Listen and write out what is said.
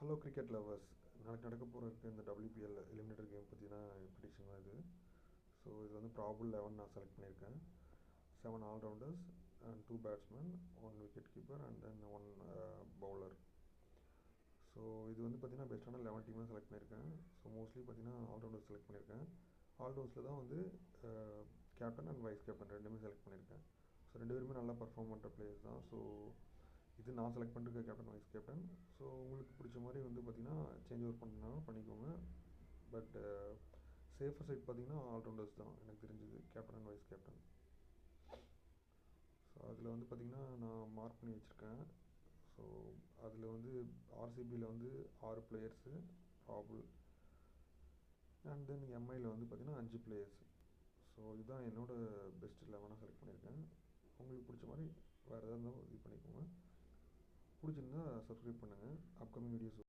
Hello cricket lovers. நாளைக்கு நடக்க போகிற இந்த WPL எலிமினேட்டர் கேம் பற்றினா ப்ரிடிக்ஷன் தான் இது. ஸோ இது வந்து ப்ராபபிள் 11 நான் செலக்ட் பண்ணியிருக்கேன். 7 all-rounders and 2 batsman, 1 wicket keeper and then 1 bowler. So இது வந்து பார்த்திங்கன்னா பெஸ்ட்டான 11 டீமாக செலக்ட் பண்ணியிருக்கேன். ஸோ மோஸ்ட்லி பார்த்திங்கன்னா ஆல்ரவுண்டர்ஸ் செலக்ட் பண்ணியிருக்கேன். ஆல்ரவுண்டர்ஸில் தான் வந்து கேப்டன் அண்ட் வைஸ் கேப்டன் ரெண்டுமே செலக்ட் பண்ணியிருக்கேன். ஸோ 2 பேருமே நல்லா பர்ஃபார்ம் பண்ணுற பிளேயர்ஸ் தான். ஸோ இது நான் செலக்ட் பண்ணிருக்க கேப்டன் வைஸ் கேப்டன். ஸோ உங்களுக்கு பிடிச்ச மாதிரி வந்து பார்த்திங்கன்னா சேஞ்ச் ஓவர் பண்ணாலும் பண்ணிக்கோங்க. பட் சேஃபர் சைட் பார்த்திங்கன்னா ஆல்ரவுண்டர்ஸ் தான் எனக்கு தெரிஞ்சது, captain and vice captain. So அதில் வந்து பார்த்திங்கன்னா நான் மார்க் பண்ணி வச்சுருக்கேன். ஸோ அதில் வந்து RCBயில் வந்து 6 பிளேயர்ஸு ப்ராபுல், அண்ட் தென் MIயில் வந்து பார்த்திங்கன்னா 5 பிளேயர்ஸ். ஸோ இதுதான் என்னோடய பெஸ்ட் 11 செலக்ட் பண்ணியிருக்கேன். உங்களுக்கு பிடிச்ச மாதிரி வேறு எதாவது இருந்தாலும் இது பண்ணிக்கோங்க. பிடிச்சிருந்தா சப்ஸ்கிரைப் பண்ணுங்கள். அப்போ